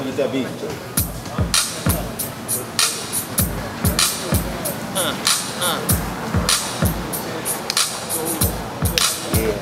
Get that beat. Yeah.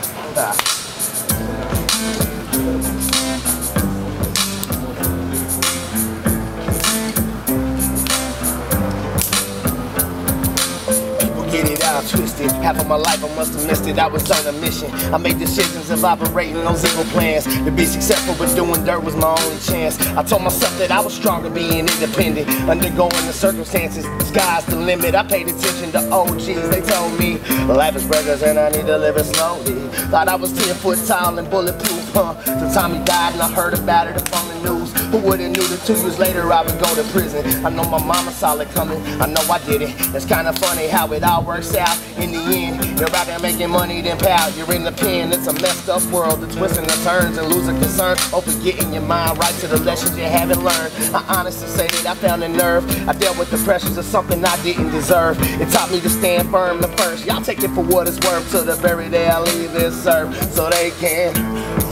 Get it out twisted. Half of my life I must have missed it. I was on a mission. I made decisions of operating on zero plans. To be successful with doing dirt was my only chance. I told myself that I was stronger being independent. Undergoing the circumstances, the sky's the limit. I paid attention to OGs. They told me life is precious and I need to live it slowly. Thought I was 10 foot tall and bulletproof, huh? The time he died and I heard about it upon the news. Who would've knew that 2 years later I would go to prison? I know my mama saw it coming. I know I did it. It's kinda funny how it all works out. In the end, you're out there making money, then pal, you're in the pen. It's a messed up world, the twists and the turns and losing concern, or forgetting your mind right to the lessons you haven't learned. I honestly say that I found the nerve. I dealt with the pressures of something I didn't deserve. It taught me to stand firm at first. Y'all take it for what it's worth till the very day I leave this earth, so they can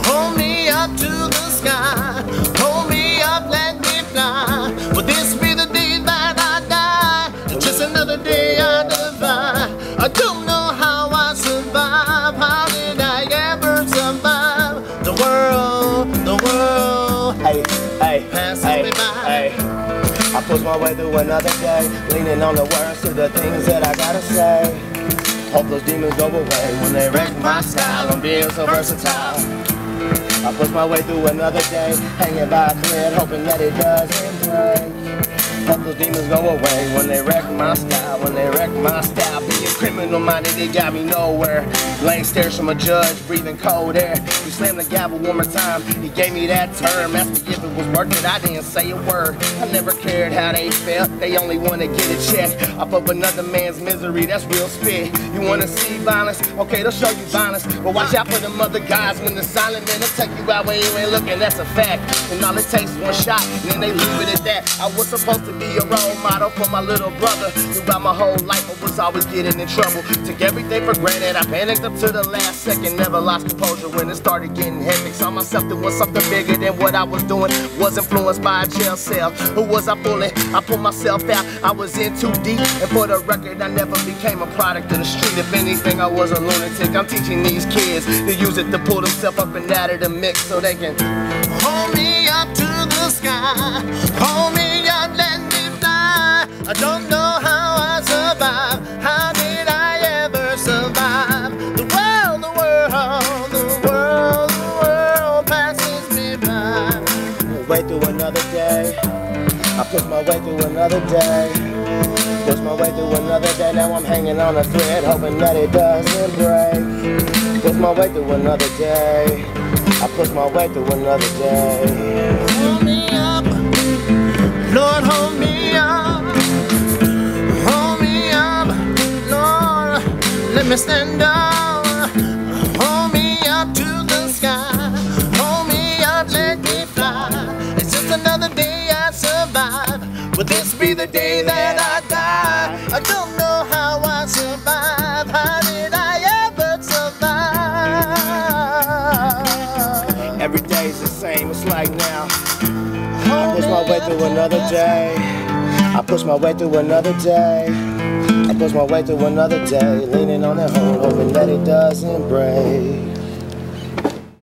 hold me up to the sky, hold me up, let me fly. Will this be the day that I die? Just another day I divide. I don't know how I survive. How did I ever survive? The world, hey, passing me by. Hey. I push my way through another day, leaning on the words to the things that I gotta say. Hope those demons go away when they wreck my style. I'm being so versatile. I push my way through another day, hanging by a thread, hoping that it doesn't break. Hope those demons go away when they wreck my style, when they wreck my style. Being criminal minded, it got me nowhere. Blank stares from a judge, breathing cold air. He slammed the gavel one more time, he gave me that term. Asked me if it was worth it, I didn't say a word. I never cared how they felt, they only wanna get a check off of another man's misery, that's real spit. You wanna see violence? Okay, they'll show you violence. But watch out for them other guys when the silent men will take you out when you ain't looking, that's a fact. And all it takes is one shot, and then they leave it at that. I was supposed to be a role model for my little brother. Throughout my whole life I was always getting in trouble. Took everything for granted, I panicked up to the last second. Never lost composure when it started getting hectic. Saw myself doing something bigger than what I was doing. Was influenced by a jail cell. Who was I fooling? I pulled myself out, I was in too deep. And for the record, I never became a product of the street. If anything, I was a lunatic. I'm teaching these kids to use it to pull themselves up and out of the mix so they can hold me up to the sky, hold me up, let me fly. I don't know how I survived. How did I ever survive? The world passes me by. Way through another day. I push my way through another day. Push my way through another day. Now I'm hanging on a thread, hoping that it doesn't break. Push my way through another day. I push my way through another day. Hold me up, Lord, hold me up. Hold me up, Lord, let me stand up. Hold me up to the sky. Hold me up, let me fly. It's just another day I survive. Will this be the day that I die? I don't know how I survive. How did I ever survive? Every day's the same, it's like now. I push my way through another day. I push my way through another day. I push my way through another day. Leaning on that hole, hoping that it doesn't break.